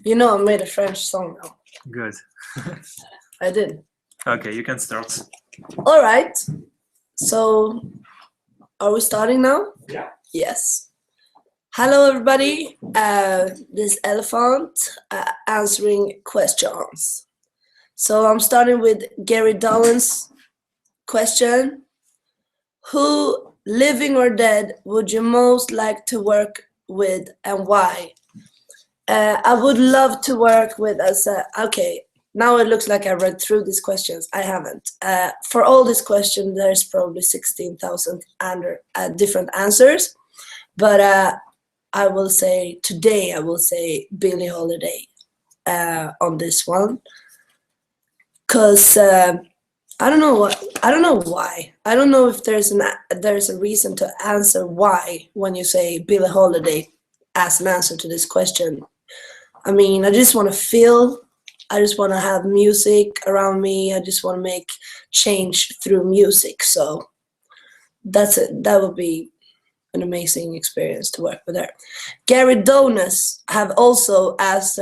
You know, I made a French song now. Good. I did. Okay, you can start. All right. So, are we starting now? Yeah. Yes. Hello, everybody. This Elliphant answering questions. So I'm starting with Gary Dolan's question. Who, living or dead, would you most like to work with and why? I would love to work with okay, now it looks like I read through these questions. I haven't. For all these questions, there's probably 16,000 different answers. But I will say today, I will say Billie Holiday on this one. Because I don't know why. I don't know if there's a reason to answer why when you say Billie Holiday as an answer to this question. I mean, I just want to feel. I just want to have music around me. I just want to make change through music. So that's it. That would be an amazing experience to work with her. Gary Donas have also asked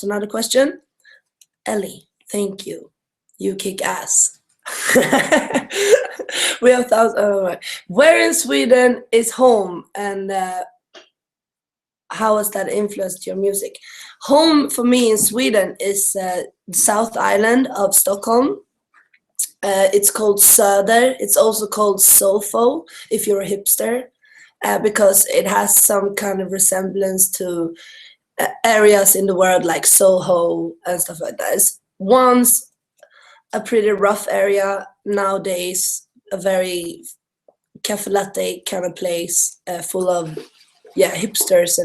another question. Ellie, thank you. You kick ass. We have thousands. Where in Sweden is home, and how has that influenced your music? Home for me in Sweden is the South Island of Stockholm. It's called Söder. It's also called Sofo if you're a hipster, because it has some kind of resemblance to areas in the world like Soho and stuff like that. It's once a pretty rough area, nowadays a very cafe latte kind of place, full of hipsters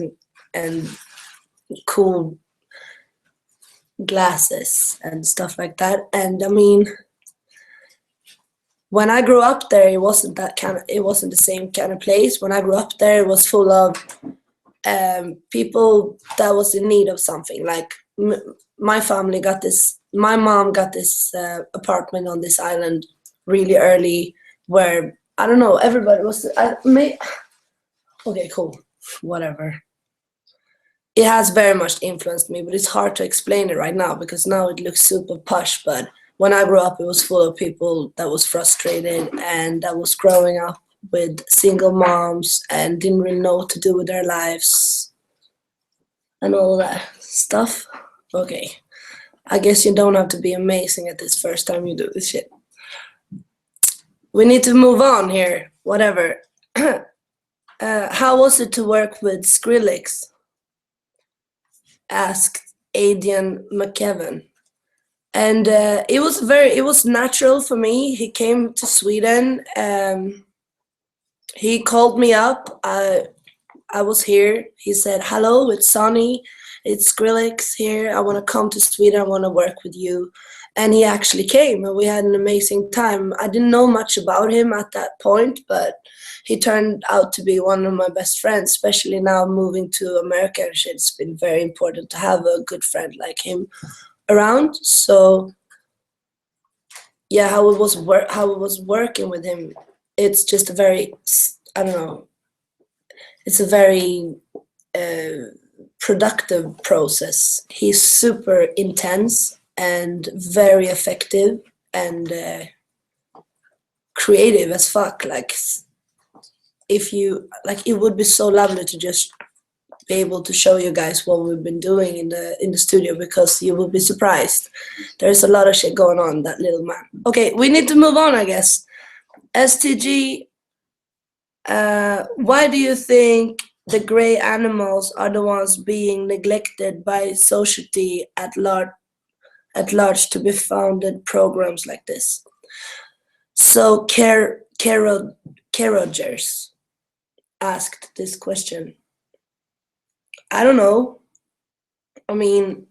and cool glasses and stuff like that. And I mean, when I grew up there, it wasn't the same kind of place. When I grew up there, it was full of people that was in need of something. Like my family got this. My mom got this apartment on this island really early, where I don't know. Everybody was. Okay, cool, whatever. It has very much influenced me, but it's hard to explain it right now because now it looks super posh. But when I grew up, it was full of people that was frustrated and that was growing up with single moms and didn't really know what to do with their lives and all that stuff. Okay, I guess you don't have to be amazing at this first time you do this shit. We need to move on here, whatever. How was it to work with Skrillex? Asked Adian McKevin. And it was natural for me. He came to Sweden. He called me up. I was here. He said, "Hello, it's Sonny. It's Skrillex here. I want to come to Sweden. I want to work with you." And he actually came, and we had an amazing time. I didn't know much about him at that point, but he turned out to be one of my best friends, especially now moving to America and shit. It's been very important to have a good friend like him around. So yeah, how it was working with him, it's just a very, I don't know, it's a very productive process. He's super intense and very effective and creative as fuck. Like, if you like, it would be so lovely to just be able to show you guys what we've been doing in the studio, because you will be surprised. There's a lot of shit going on, that little man. Okay, we need to move on, I guess. STG, why do you think the gray animals are the ones being neglected by society at large to be founded programs like this? So Rogers asked this question. I don't know. I mean,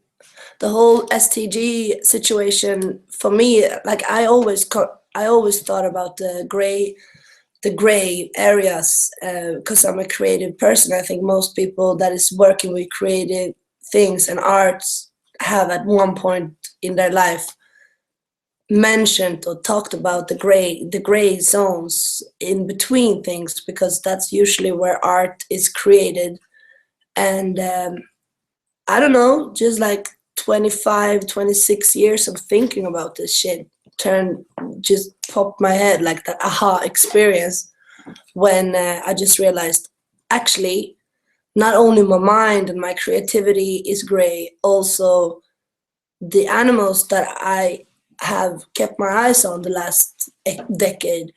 the whole STG situation for me, like I always thought about the gray areas, because I'm a creative person. I think most people that is working with creative things and arts have at one point in their life mentioned or talked about the gray zones in between things, because that's usually where art is created. And I don't know, just like 25, 26 years of thinking about this shit just popped my head like that aha experience when I just realized actually not only my mind and my creativity is gray, also the animals that I have kept my eyes on the last decade,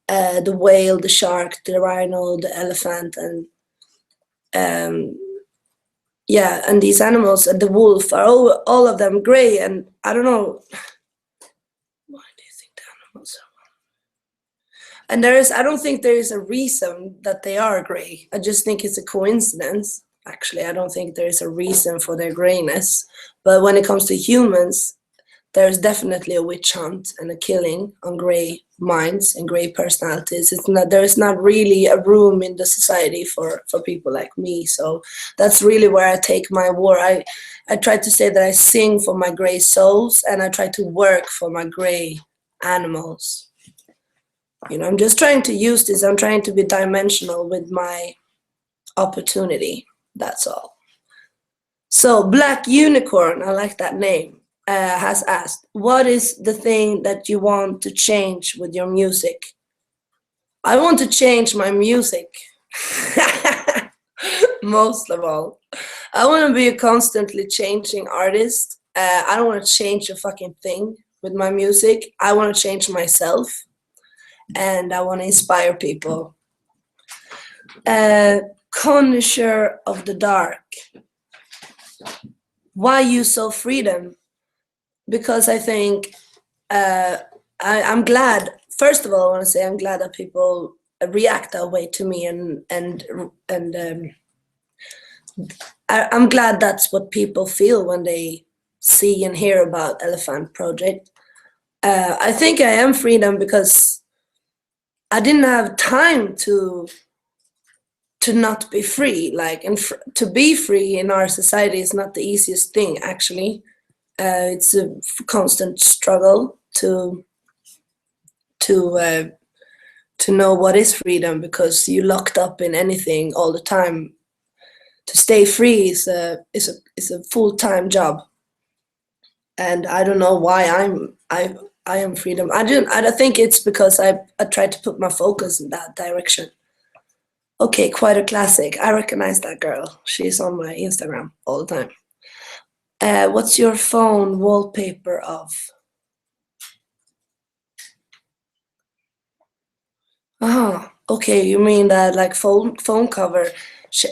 the whale, the shark, the rhino, the elephant, and um, yeah, and these animals and the wolf are all of them gray, and I don't know why do you think the animals are. And I don't think there is a reason that they are gray. I just think it's a coincidence. Actually, I don't think there is a reason for their grayness. But when it comes to humans, there's definitely a witch hunt and a killing on gray minds and gray personalities. There is not really a room in the society for people like me. So that's really where I take my war. I try to say that I sing for my gray souls and I try to work for my gray animals. You know, I'm just trying to use this. I'm trying to be dimensional with my opportunity. That's all. So Black Unicorn, I like that name, has asked, what is the thing that you want to change with your music? I want to change my music. Most of all. I want to be a constantly changing artist. I don't want to change a fucking thing with my music. I want to change myself and I want to inspire people. Connoisseur of the dark. Why use so freedom? Because I think I'm glad. First of all, I want to say I'm glad that people react that way to me, I'm glad that's what people feel when they see and hear about Elliphant Project. I think I am freedom because I didn't have time to not be free. Like, and to be free in our society is not the easiest thing. Actually, it's a constant struggle to know what is freedom because you're locked up in anything all the time. To stay free is a full-time job, and I don't know why I am freedom. I don't think it's because I try to put my focus in that direction. Okay, quite a classic. I recognize that girl. She's on my Instagram all the time. What's your phone wallpaper of? Ah, okay. You mean that like phone cover? She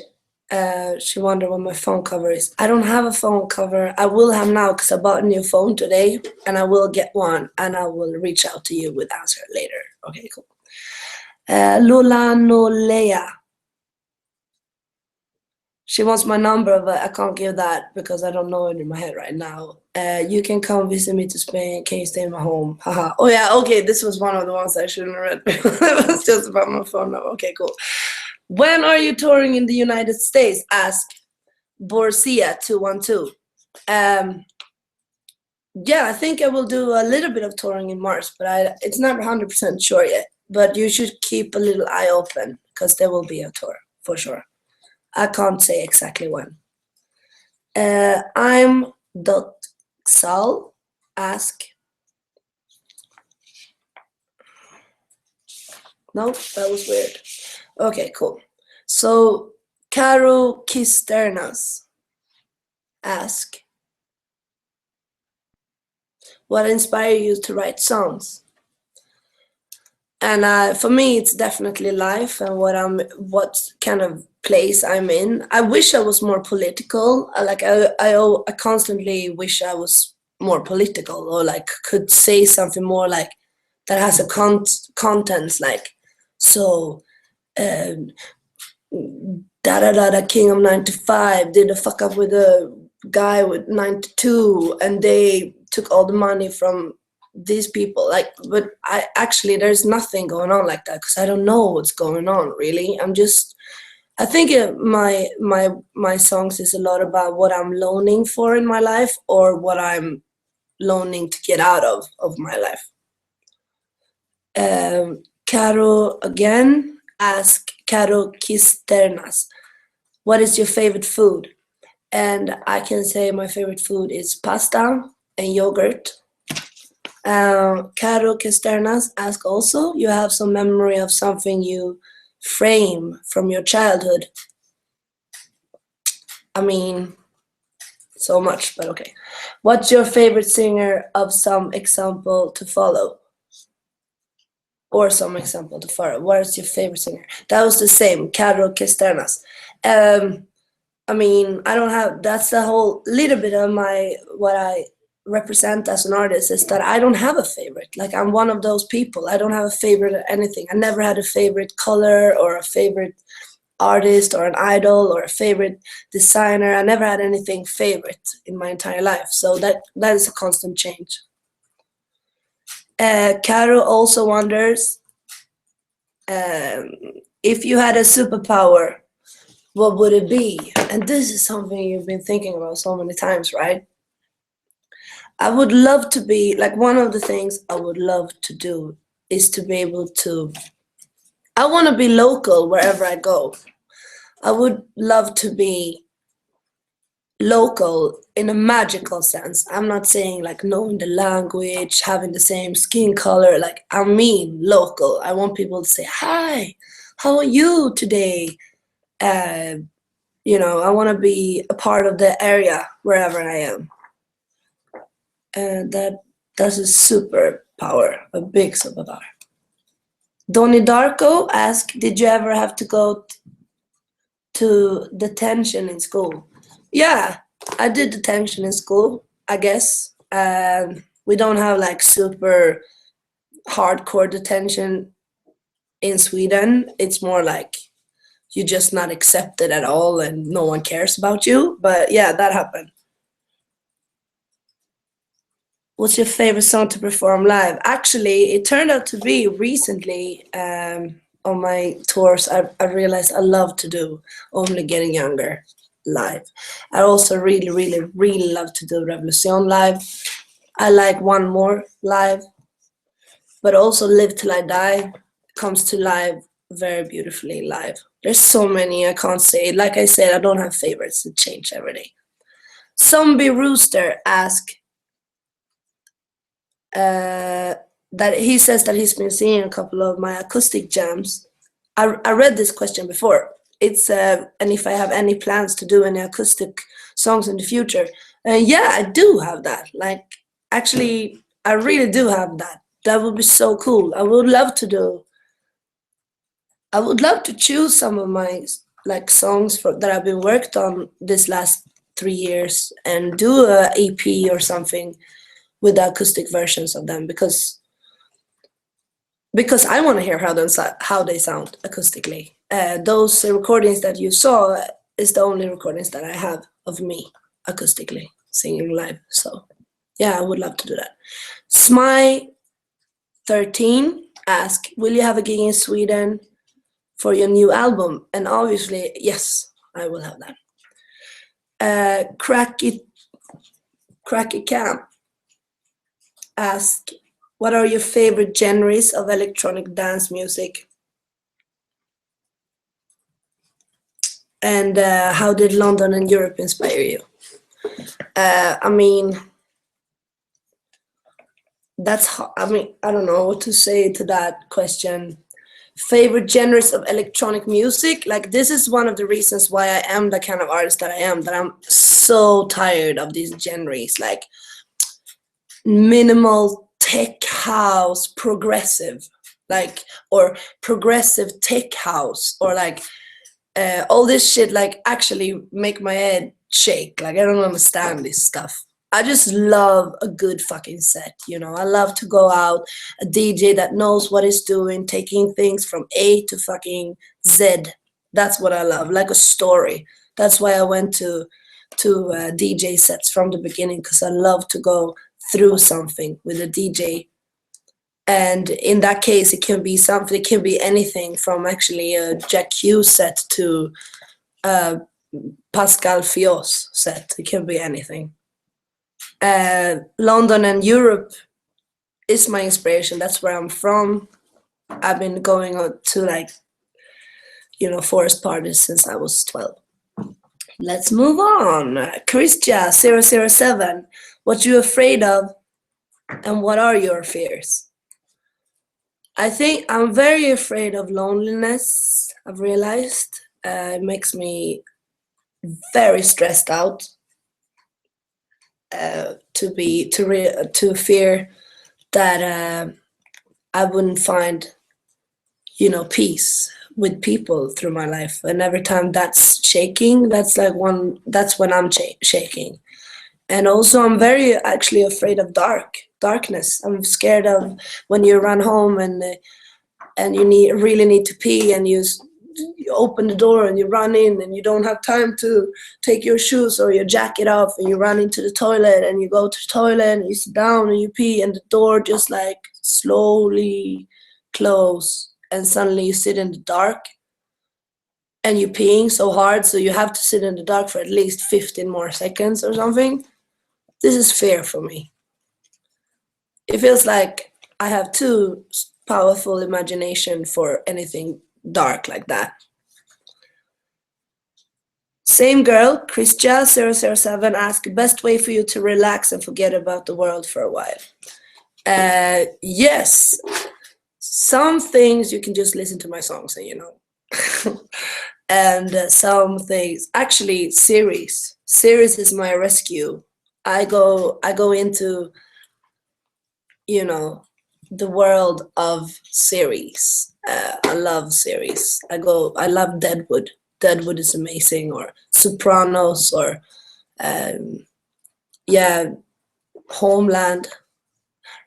wondered what my phone cover is. I don't have a phone cover. I will have now because I bought a new phone today, and I will get one, and I will reach out to you with answer later. Okay, cool. Lola Nolea. She wants my number, but I can't give that because I don't know it in my head right now. You can come visit me to Spain. Can you stay in my home? Haha. Oh yeah, okay. This was one of the ones I shouldn't have read. It was just about my phone number. Okay, cool. When are you touring in the United States? Asked Borsia212. Yeah, I think I will do a little bit of touring in March, but it's not 100% sure yet. But you should keep a little eye open because there will be a tour for sure. I can't say exactly when. I'm dot Sal ask. No, that was weird. Okay, cool. So Caro Kisternas ask, what inspired you to write songs? And for me, it's definitely life and what kind of place I'm in. I wish I was more political. I constantly wish I was more political or like could say something more like that has a contents like so. Um, da da da da king of 95 did a fuck up with a guy with 92 and they took all the money from these people like but I actually there's nothing going on like that because I don't know what's going on really. I think my songs is a lot about what I'm longing for in my life or what I'm longing to get out of my life. Caro again ask Caro Kisternas, what is your favorite food? and I can say my favorite food is pasta and yogurt. Caro Casternas ask also, you have some memory of something you frame from your childhood. I mean, so much, but okay. What's your favorite singer of some example to follow? Or some example to follow. What is your favorite singer? That was the same, Caro Casternas. I mean, I don't have, that's the whole little bit of what I represent as an artist is that I don't have a favorite. Like, I'm one of those people. I don't have a favorite or anything. I never had a favorite color or a favorite artist or an idol or a favorite designer. I never had anything favorite in my entire life. So that is a constant change. Caro also wonders, if you had a superpower, what would it be? And this is something you've been thinking about so many times, right? I would love to be, like, one of the things I would love to do is to be able to, I want to be local wherever I go. I would love to be local in a magical sense. I'm not saying like knowing the language, having the same skin color. Like, I mean local. I want people to say, hi, how are you today? I want to be a part of the area wherever I am. And that's a superpower, a big superpower. Donnie Darko asked, did you ever have to go to detention in school? Yeah, I did detention in school, I guess. We don't have like super hardcore detention in Sweden. It's more like you're just not accepted at all and no one cares about you. But yeah, that happened. What's your favorite song to perform live? Actually, it turned out to be recently, on my tours, I realized I love to do Only Getting Younger live. I also really, really, really love to do Revolution live. I like One More live, but also Live Till I Die comes to live very beautifully live. There's so many I can't say. Like I said, I don't have favorites. It change every day. Zombie Rooster asks, that he says that he's been seeing a couple of my acoustic jams. I read this question before. It's and if I have any plans to do any acoustic songs in the future. Yeah, I do have that. Like, actually, I really do have that. That would be so cool. I would love to choose some of my like songs that I've been worked on this last 3 years and do a EP or something with the acoustic versions of them because I want to hear how they sound acoustically. Those recordings that you saw is the only recordings that I have of me acoustically singing live. So yeah, I would love to do that. Smy13 ask, will you have a gig in Sweden for your new album? And obviously, yes, I will have that. Cracky Camp ask, what are your favorite genres of electronic dance music? And how did London and Europe inspire you? I mean, I don't know what to say to that question. Favorite genres of electronic music? Like, this is one of the reasons why I am the kind of artist that I am, that I'm so tired of these genres, like minimal tech house, progressive, like, or progressive tech house, or like all this shit, like, actually make my head shake. Like, I don't understand this stuff. I just love a good fucking set, I love to go out, a DJ that knows what he's doing, taking things from A to fucking Z. That's what I love, like a story. That's why I went to DJ sets from the beginning, because I love to go through something with a DJ. And in that case, it can be something, it can be anything from actually a Jack Hughes set to a Pascal Fios set. It can be anything. London and Europe is my inspiration. That's where I'm from. I've been going to, like, forest parties since I was 12. Let's move on. Christia 007, what you afraid of and what are your fears? I think I'm very afraid of loneliness. I've realized it makes me very stressed out to fear that I wouldn't find peace with people through my life. And every time that's shaking, that's when I'm shaking. And also I'm very actually afraid of darkness. I'm scared of when you run home and you really need to pee, and you open the door and you run in and you don't have time to take your shoes or your jacket off, and you run into the toilet and you go to the toilet and you sit down and you pee, and the door just like slowly close, and suddenly you sit in the dark and you're peeing so hard so you have to sit in the dark for at least 15 more seconds or something. This is fear for me. It feels like I have too powerful imagination for anything dark like that. Same girl, Christia 007 asked, best way for you to relax and forget about the world for a while. Yes, some things you can just listen to my songs and and some things, actually series is my rescue. I go into the world of series. I love series. I love Deadwood. Deadwood is amazing, or Sopranos, or Homeland.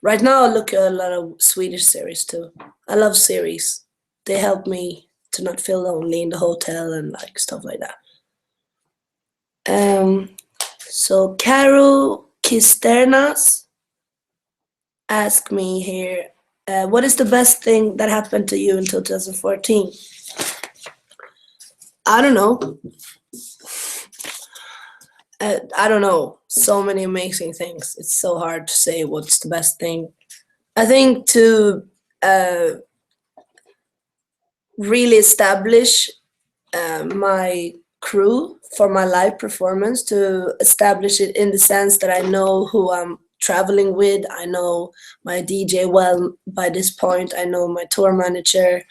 Right now I look at a lot of Swedish series too. I love series. They help me to not feel lonely in the hotel and like stuff like that. So Caro Kisternas asked me here, what is the best thing that happened to you in 2014? I don't know. I don't know. So many amazing things. It's so hard to say what's the best thing. I think to really establish my crew for my live performance, to establish it in the sense that I know who I'm traveling with. I know my DJ well by this point. I know my tour manager.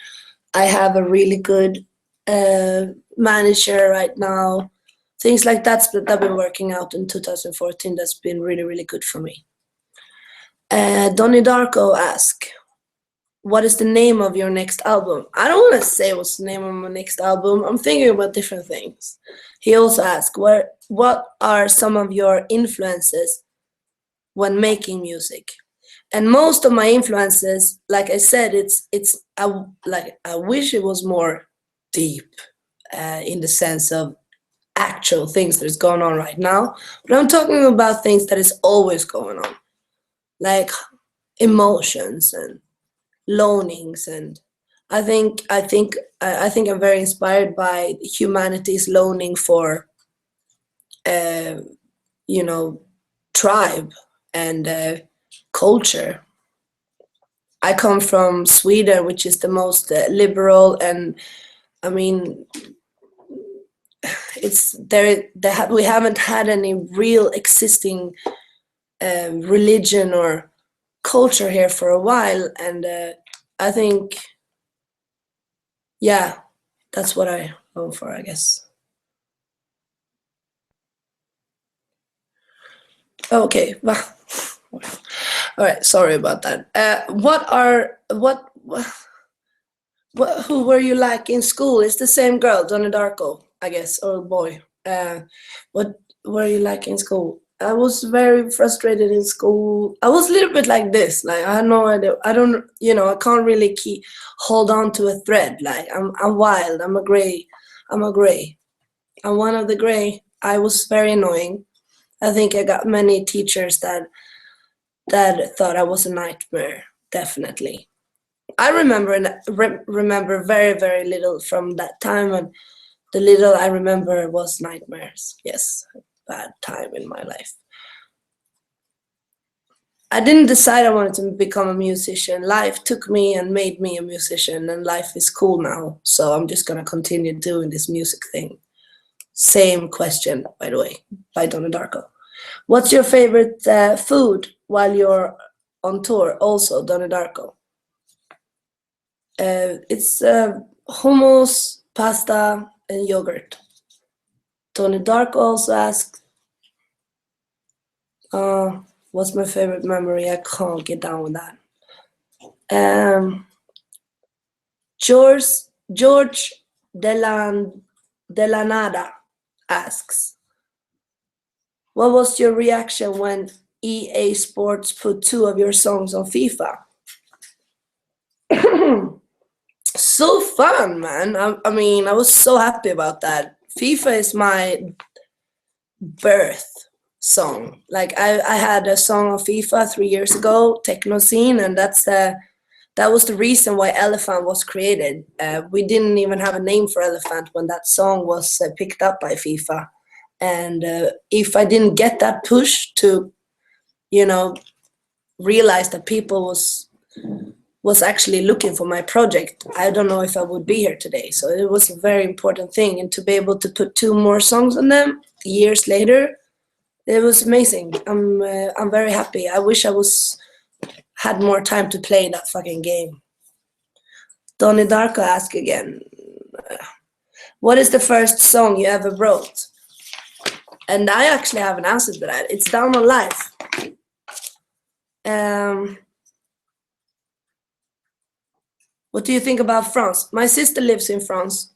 I have a really good manager right now. Things like that I've been working out in 2014. That's been really, really good for me. Donnie Darko asked, what is the name of your next album? I don't want to say what's the name of my next album. I'm thinking about different things. He also asked, what are some of your influences when making music? And most of my influences, like I said, I wish it was more deep in the sense of actual things that's going on right now. But I'm talking about things that is always going on, like emotions and lonings, and I think I'm very inspired by humanity's longing for tribe and culture. I come from Sweden, which is the most liberal, and I mean we haven't had any real existing religion or culture here for a while, and I think, yeah, that's what I go for, I guess. Okay, all right, sorry about that. Who were you like in school? It's the same girl, Donnie Darko, I guess, or boy. What were you like in school? I was very frustrated in school. I was a little bit like this. Like, I had no idea. I don't, I can't really hold on to a thread. Like, I'm wild. I'm a gray. I'm one of the gray. I was very annoying. I think I got many teachers that thought I was a nightmare. Definitely. I remember very, very little from that time, and the little I remember was nightmares. Yes, a bad time in my life. I didn't decide I wanted to become a musician. Life took me and made me a musician, and life is cool now. So I'm just gonna continue doing this music thing. Same question, by the way, by Donnie Darko. What's your favorite food while you're on tour? Also, Donnie Darko. It's hummus, pasta, and yogurt. Donnie Darko also asks, what's my favorite memory? I can't get down with that. George Delanada asks, what was your reaction when EA Sports put 2 of your songs on FIFA? So fun, man. I mean, I was so happy about that. FIFA is my birth song. Like I had a song on FIFA 3 years ago, Techno Scene, and that was the reason why Elliphant was created. We didn't even have a name for Elliphant when that song was picked up by FIFA. And if I didn't get that push to, realize that people was actually looking for my project, I don't know if I would be here today. So it was a very important thing, and to be able to put 2 more songs on them years later, it was amazing. I'm very happy. I wish I had more time to play that fucking game. Donnie Darko asks again, what is the first song you ever wrote? And I actually have an answer to that. It's Down on Life. What do you think about France? My sister lives in France.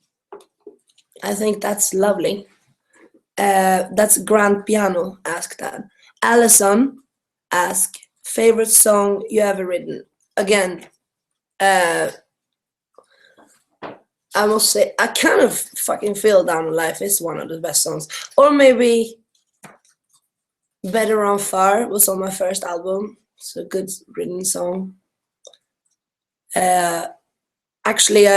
I think that's lovely. That's Grand Piano, ask that. Allison ask, favorite song you ever written? Again, I must say, I kind of fucking feel Down on Life is one of the best songs. Or maybe Better on Far was on my first album. It's a good written song. Actually,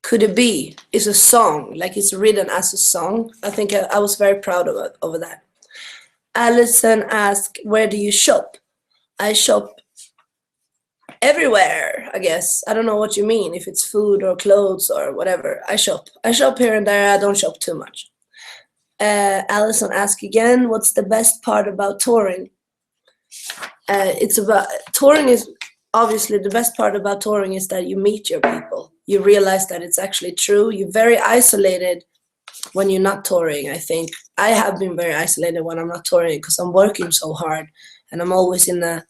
Could It Be is a song, like it's written as a song. I think I was very proud of it, over that. Alison asked, where do you shop? I shop everywhere, I guess. I don't know what you mean, if it's food or clothes or whatever. I shop here and there. I don't shop too much. Alison asked again, what's the best part about touring? Touring is obviously the best part about touring is that you meet your people. You realize that it's actually true. You're very isolated when you're not touring, I think. I have been very isolated when I'm not touring because I'm working so hard and I'm always in a,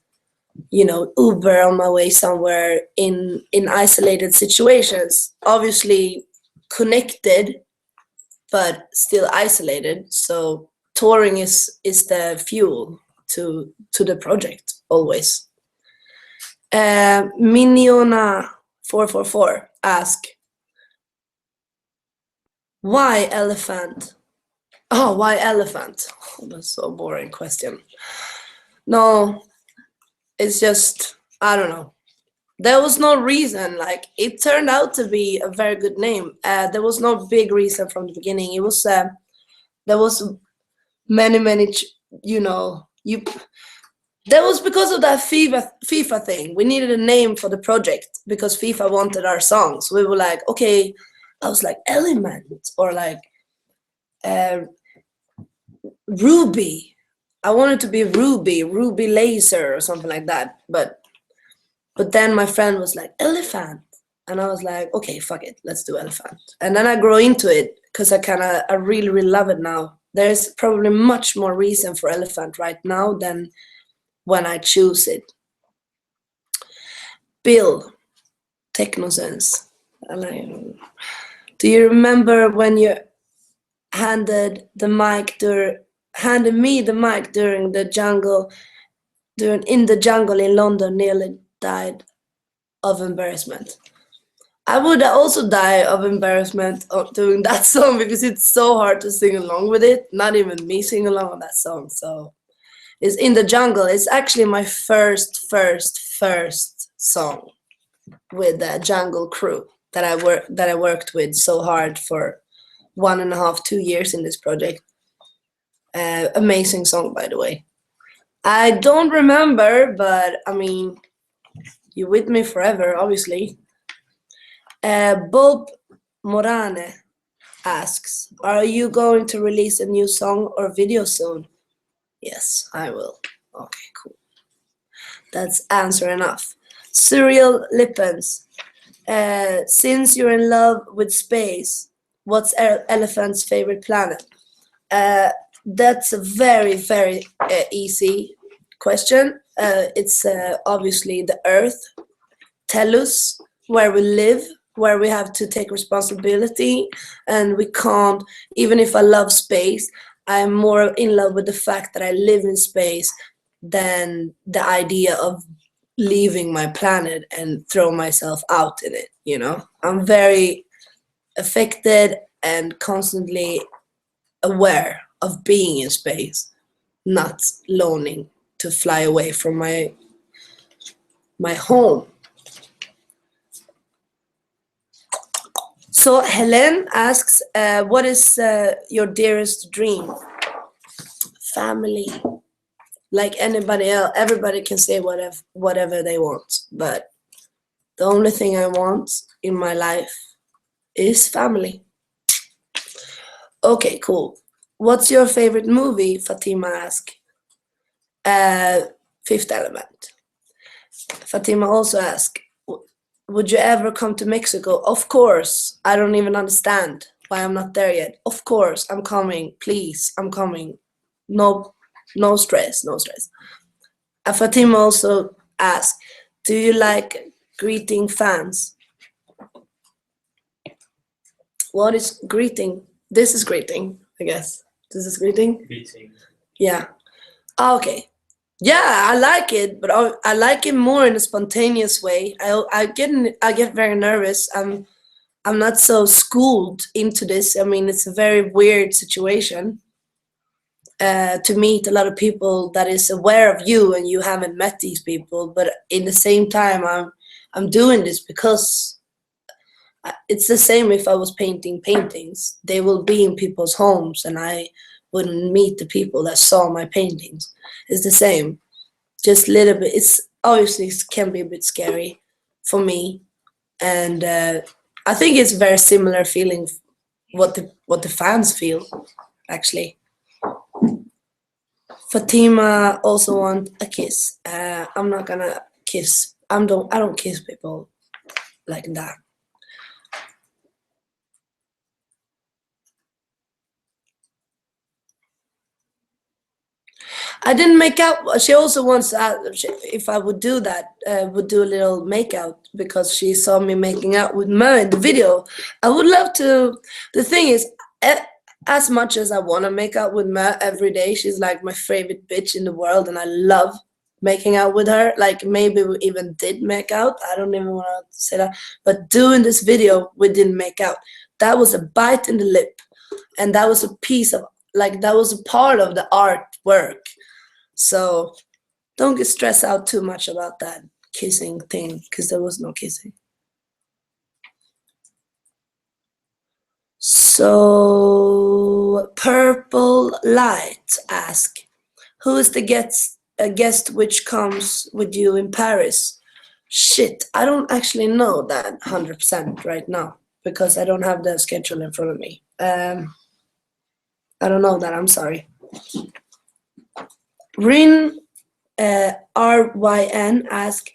Uber on my way somewhere in isolated situations. Obviously connected, but still isolated. So touring is the fuel to the project always. Miniona 444 ask, why Elliphant? Oh, why Elliphant? Oh, that's so boring question. No, it's just, I don't know. There was no reason. Like, it turned out to be a very good name. There was no big reason from the beginning. It was there was many, that was because of that FIFA thing. We needed a name for the project because FIFA wanted our songs. We were like, okay, I was like Element or like Ruby. I wanted to be Ruby Laser or something like that. But then my friend was like, Elliphant. And I was like, okay, fuck it, let's do Elliphant. And then I grow into it because I really, really love it now. There's probably much more reason for Elliphant right now than when I choose it. Bill, Technosense. Do you remember when you handed me the mic during the jungle in London, nearly died of embarrassment? I would also die of embarrassment of doing that song because it's so hard to sing along with it. Not even me sing along on that song. So it's In the Jungle. It's actually my first song with the Jungle Crew that I worked with so hard for 1.5, 2 years in this project. Amazing song, by the way. I don't remember, but I mean, you're with me forever, obviously. Bob Morane asks, are you going to release a new song or video soon? Yes, I will. Okay, cool. That's answer enough. Cyril Lippens, since you're in love with space, what's Elephant's favorite planet? That's a very, very easy question. It's obviously the Earth, Tellus, where we live, where we have to take responsibility, and we can't, even if I love space, I'm more in love with the fact that I live in space than the idea of leaving my planet and throw myself out in it, you know? I'm very affected and constantly aware of being in space, not longing to fly away from my home. So Helen asks, what is your dearest dream? Family. Like anybody else, everybody can say whatever they want, but the only thing I want in my life is family. Okay, cool. What's your favorite movie? Fatima asks. Fifth Element. Fatima also asks, would you ever come to Mexico? Of course. I don't even understand why I'm not there yet. Of course, I'm coming. Please, I'm coming. No, no stress, no stress. Fatima also asks, do you like greeting fans? What is greeting? This is greeting, I guess. This is greeting? Greeting. Yeah. Okay. Yeah, I like it, but I like it more in a spontaneous way. I get very nervous. I'm not so schooled into this. I mean, it's a very weird situation to meet a lot of people that is aware of you and you haven't met these people. But in the same time, I'm doing this because it's the same if I was painting paintings. They will be in people's homes, and I wouldn't meet the people that saw my paintings. It's the same, just a little bit. It's obviously it can be a bit scary for me, and I think it's a very similar feeling what the fans feel actually. Fatima also want a kiss. I'm not gonna kiss. I don't kiss people like that. I didn't make out. She also wants if I would do that, would do a little makeout because she saw me making out with Mo in the video. I would love to. The thing is, as much as I want to make out with Mo every day, she's like my favorite bitch in the world, and I love making out with her. Like maybe we even did make out. I don't even want to say that. But doing this video, we didn't make out. That was a bite in the lip, and that was a piece of that was a part of the artwork. So don't get stressed out too much about that kissing thing because there was no kissing. So Purple Light asks, who is the guest which comes with you in Paris? Shit, I don't actually know that 100% right now because I don't have the schedule in front of me. I don't know that, I'm sorry. Rin RYN asked,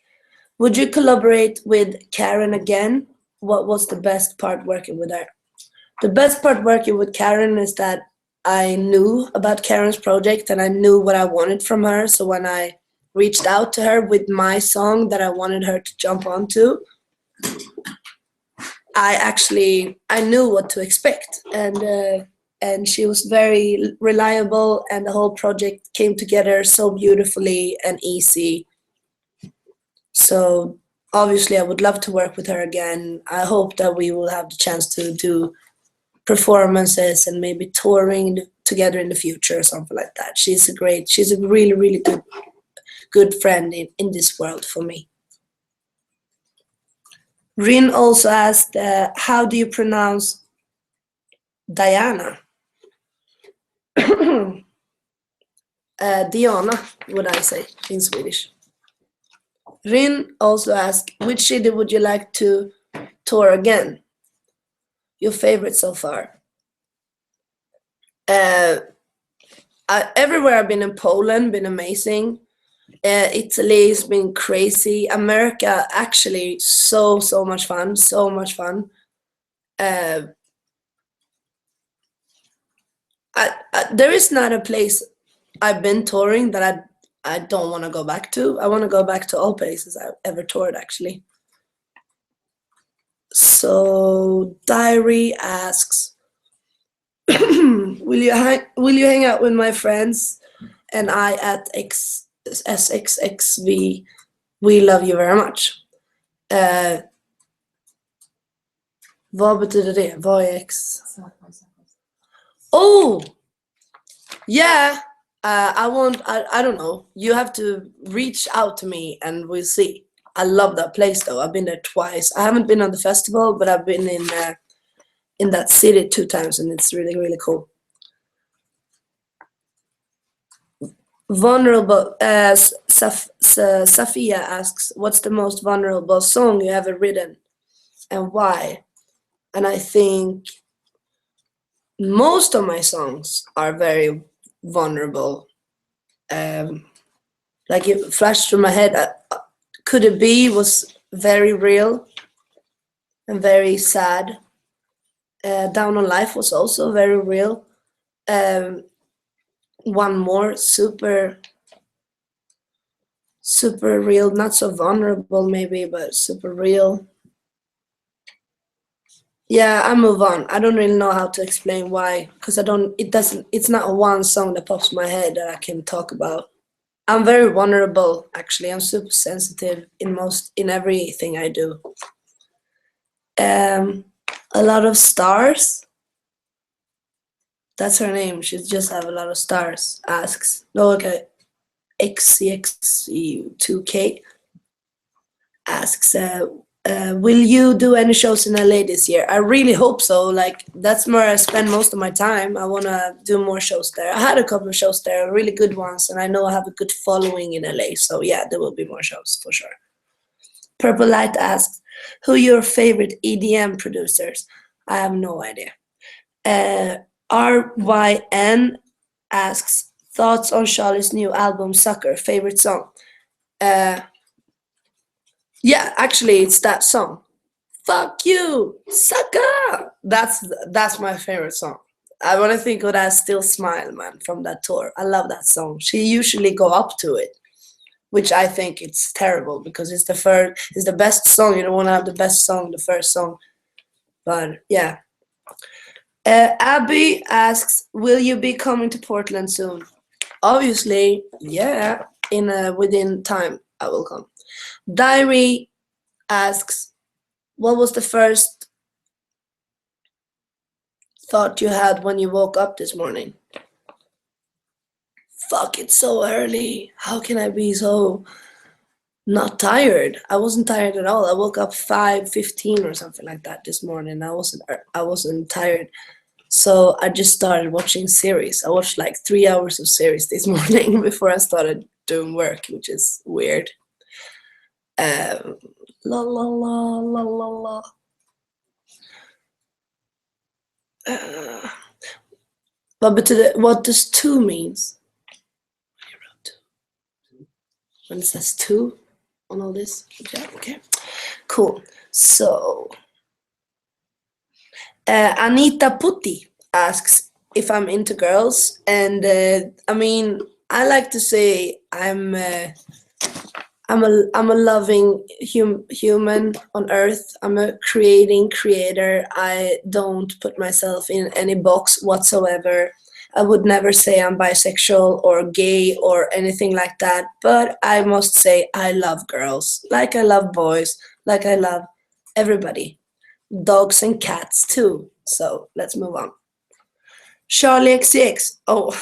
would you collaborate with Karen again? What was the best part working with her? The best part working with Karen is that I knew about Karen's project and I knew what I wanted from her. So when I reached out to her with my song that I wanted her to jump onto, I knew what to expect, and she was very reliable, and the whole project came together so beautifully and easy. So obviously I would love to work with her again. I hope that we will have the chance to do performances and maybe touring together in the future or something like that. She's a really, really good friend in this world for me. Rin also asked, how do you pronounce Diana? Diana, would I say in Swedish. Rin also asked, which city would you like to tour again? Your favorite so far? Everywhere I've been in Poland, been amazing. Italy's been crazy. America, actually, so much fun, so much fun. There is not a place I've been touring that I don't want to go back to. I want to go back to all places I've ever toured, actually. So Diary asks, will you hang out with my friends and I at SXXV? We love you very much. Vad betyder det? Vad är X? Oh! Yeah! I don't know. You have to reach out to me and we'll see. I love that place though. I've been there twice. I haven't been on the festival, but I've been in that city 2 times and it's really, really cool. Vulnerable, Safia asks, what's the most vulnerable song you ever written and why? And I think most of my songs are very vulnerable. Like it flashed through my head. Could It Be was very real and very sad. Down on Life was also very real. One more, super real, not so vulnerable maybe, but super real. Yeah, I move on. I don't really know how to explain why, because it's not one song that pops in my head that I can talk about. I'm very vulnerable, actually. I'm super sensitive in everything I do. A lot of stars. That's her name. She just have a lot of stars. Asks. No, okay. XCX2K asks, will you do any shows in LA this year? I really hope so. Like, that's where I spend most of my time. I want to do more shows there. I had a couple of shows there, really good ones, and I know I have a good following in LA. So yeah, there will be more shows for sure. Purple Light asks, who are your favorite EDM producers? I have no idea. RYN asks, thoughts on Charlie's new album, Sucker, favorite song? Yeah, actually, it's that song. Fuck you, sucker! That's my favorite song. I want to think of that Still Smile, man, from that tour. I love that song. She usually go up to it, which I think it's terrible because it's the best song. You don't want to have the best song, the first song. But yeah. Abby asks, will you be coming to Portland soon? Obviously, yeah. Within time, I will come. Diary asks, what was the first thought you had when you woke up this morning? Fuck, it's so early. How can I be so not tired? I wasn't tired at all. I woke up 5:15 or something like that this morning. I wasn't tired. So I just started watching series. I watched like 3 hours of series this morning before I started doing work, which is weird. La la la la la la. What does two means? When it says two on all this? Yeah, okay. Cool. So Anita Putti asks if I'm into girls, and I mean, I like to say I'm a loving human on earth. I'm a creator. I don't put myself in any box whatsoever. I would never say I'm bisexual or gay or anything like that, but I must say I love girls, like I love boys, like I love everybody. Dogs and cats too. So let's move on. Charlie XCX. Oh.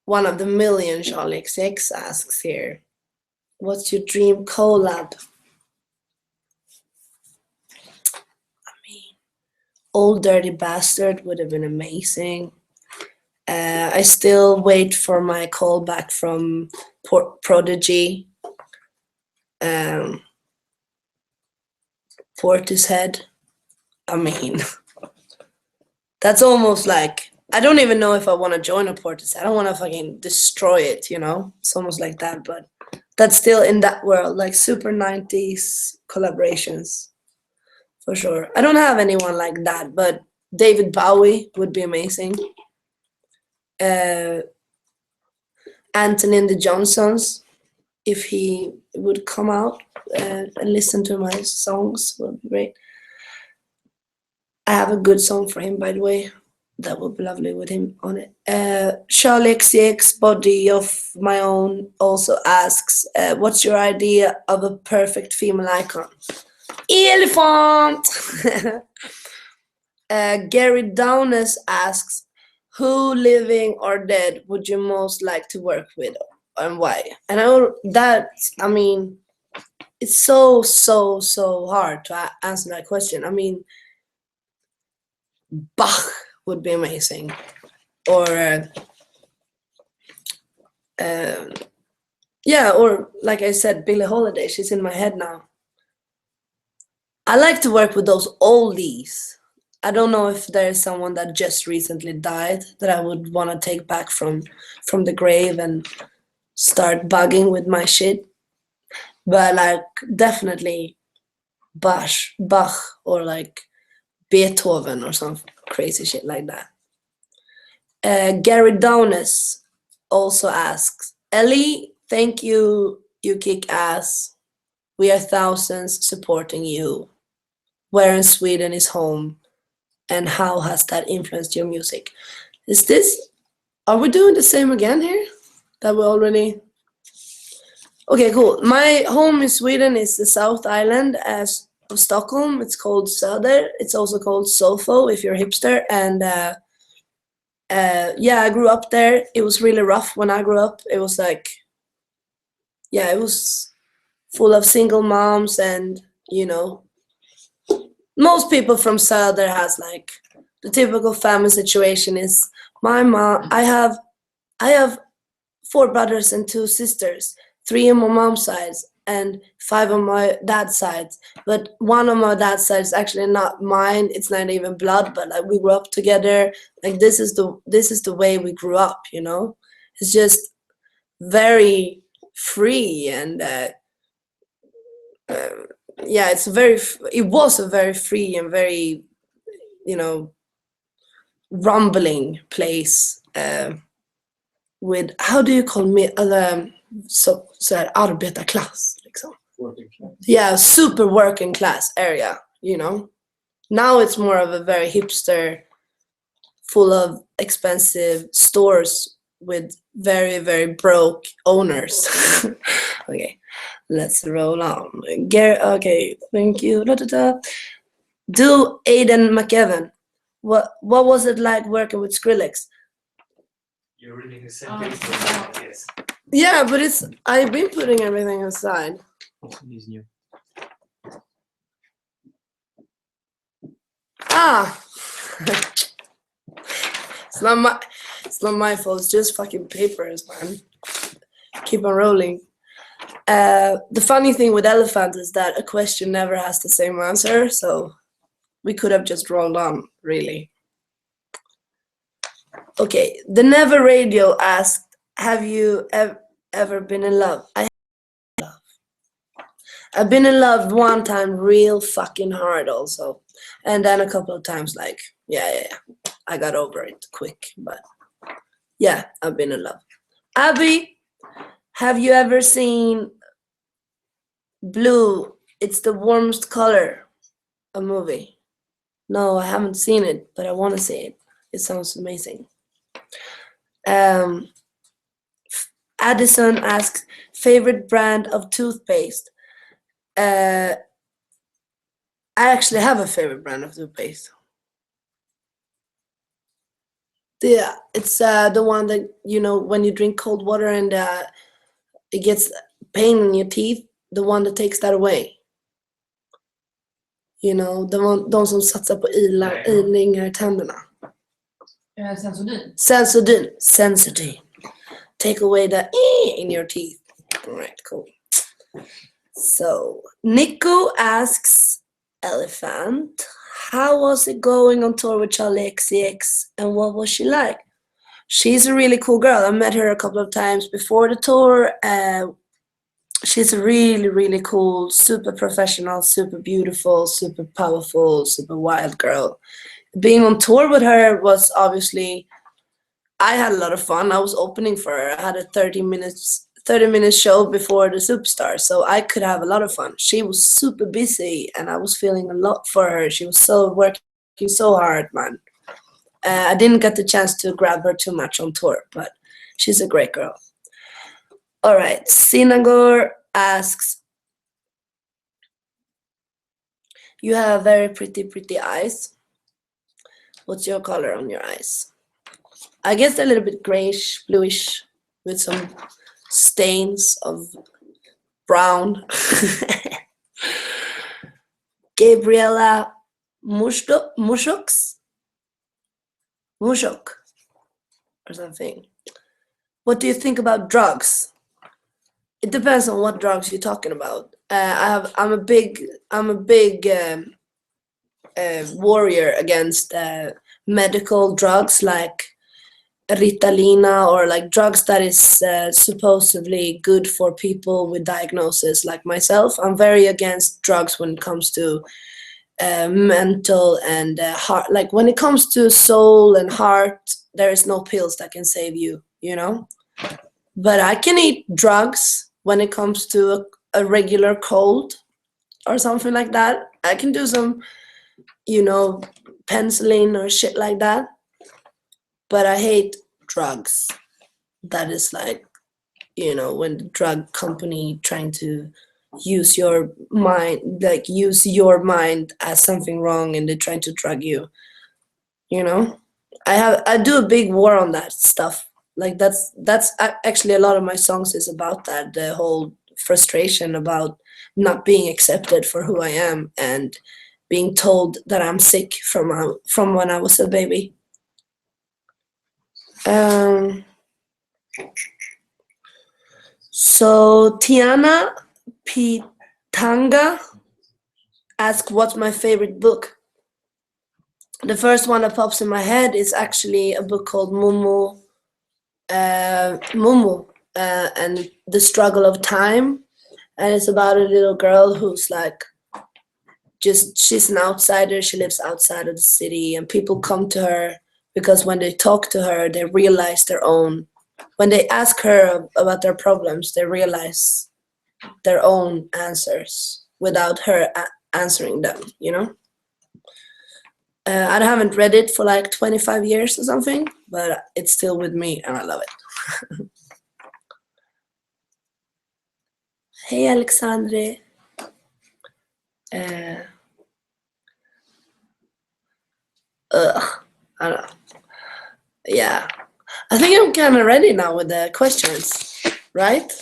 One of the million Charlie XX asks here, what's your dream collab? I mean, Old Dirty Bastard would have been amazing. I still wait for my call back from Prodigy. Portishead. I mean, that's almost like, I don't even know if I want to join a Portishead. I don't want to fucking destroy it, you know? It's almost like that, but that's still in that world, like super 90s collaborations, for sure. I don't have anyone like that, but David Bowie would be amazing. Anthony and the Johnsons, if he would come out and listen to my songs, would be great. I have a good song for him, by the way. That would be lovely with him on it. Charlie XCX, Body of My Own, also asks, what's your idea of a perfect female icon? Elliphant! Gary Downes asks, who, living or dead, would you most like to work with and why? And I mean, it's so hard to answer that question. I mean, Bach would be amazing. Or, yeah, or like I said, Billie Holiday, she's in my head now. I like to work with those oldies. I don't know if there's someone that just recently died that I would want to take back from the grave and start bugging with my shit. But like definitely Bach or like Beethoven or some crazy shit like that. Gary Downes also asks, Ellie, thank you, you kick ass. We are thousands supporting you. Where in Sweden is home? And how has that influenced your music? Are we doing the same again here? That we already... Okay, cool. My home in Sweden is the South Island of Stockholm. It's called Söder. It's also called Sofo if you're a hipster. And yeah, I grew up there. It was really rough when I grew up. It was like, yeah, it was full of single moms and, you know, most people from Söder has like the typical family situation is my mom. I have 4 brothers and 2 sisters, 3 on my mom's side and 5 on my dad's side. But one on my dad's side is actually not mine. It's not even blood, but like we grew up together. Like this is the way we grew up, you know. It's just very free and yeah, it was a very free and very, you know, rumbling place with, how do you call me, så här arbetarklass liksom. Working class. Yeah, super working class area, you know. Now it's more of a very hipster, full of expensive stores with very, very broke owners. Okay, let's roll on. Okay, thank you. Do Aiden McEvan, what was it like working with Skrillex? You're reading the same page for me, yes. Yeah, but I've been putting everything aside. He's new. Ah! It's not my fault, it's just fucking papers, man. Keep on rolling. The funny thing with Elliphant is that a question never has the same answer, so we could have just rolled on, really. Okay, the Never Radio asked, have you ever been in love? I've been in love one time real fucking hard also. And then a couple of times like, yeah. I got over it quick, but yeah, I've been in love. Abby, have you ever seen Blue? It's the Warmest Color, a movie. No, I haven't seen it, but I want to see it. It sounds amazing. Addison asks, favorite brand of toothpaste? I actually have a favorite brand of toothpaste. Yeah, it's the one that, you know, when you drink cold water and it gets pain in your teeth, the one that takes that away. You know, de som satsar på ilningar i tänderna. Sensodyne. Take away the in your teeth. All right, cool. So Nico asks, Elliphant. How was it going on tour with Charlie XCX and what was she like? She's a really cool girl. I met her a couple of times before the tour. She's a really, really cool, super professional, super beautiful, super powerful, super wild girl. Being on tour with her was obviously, I had a lot of fun. I was opening for her. I had a 30 minute show before the Superstar, so I could have a lot of fun. She was super busy and I was feeling a lot for her. She was working so hard, man. I didn't get the chance to grab her too much on tour, but she's a great girl. All right, Sinagor asks, you have very pretty, pretty eyes. What's your color on your eyes? I guess they're a little bit grayish, bluish, with some stains of brown. Gabriella Mushok or something. What do you think about drugs? It depends on what drugs you're talking about. I'm a big warrior against medical drugs like Ritalina or like drugs that is supposedly good for people with diagnosis like myself. I'm very against drugs when it comes to mental and heart. Like when it comes to soul and heart, there is no pills that can save you, you know? But I can eat drugs when it comes to a regular cold or something like that. I can do some, penicillin or shit like that. But I hate drugs. That is like, when the drug company trying to use your mind as something wrong and they're trying to drug you. I do a big war on that stuff. Like that's actually a lot of my songs is about that, the whole frustration about not being accepted for who I am and being told that I'm sick from when I was a baby. So Tiana Pitanga asked what's my favorite book. The first one that pops in my head is actually a book called Mumu and the Struggle of Time, and it's about a little girl who's like she's an outsider. She lives outside of the city and people come to her because when they talk to her they realize when they ask her about their problems they realize their own answers without her answering them, I haven't read it for like 25 years or something, but it's still with me and I love it. Hey, Alexandre. I don't know. Yeah. I think I'm kind of ready now with the questions, right?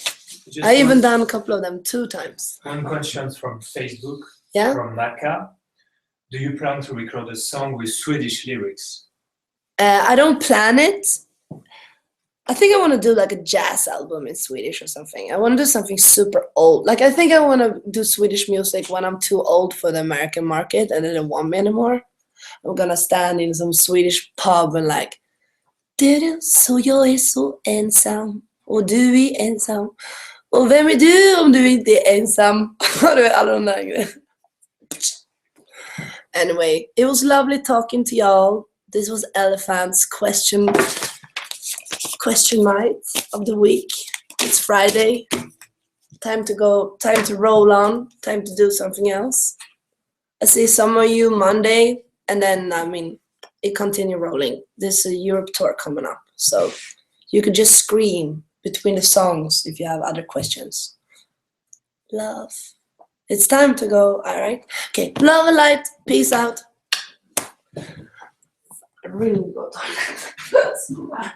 I even done a couple of them 2 times. One question from Facebook, Yeah? from Naka. Do you plan to record a song with Swedish lyrics? I don't plan it. I think I want to do like a jazz album in Swedish or something. I want to do something super old. Like I think I want to do Swedish music when I'm too old for the American market and they don't want me anymore. I'm gonna stand in some Swedish pub and like så jag är så ensam och du är ensam och vem är du om du inte är ensam? Du vet alla de där grejerna. Anyway, it was lovely talking to y'all. This was Elliphant's question night of the week. It's Friday. Time to go, time to roll on, time to do something else. I see some of you Monday, and then, it continue rolling. There's a Europe tour coming up, so you could just scream between the songs if you have other questions. Love. It's time to go, all right? Okay, love and light. Peace out. I really got on. That's so bad.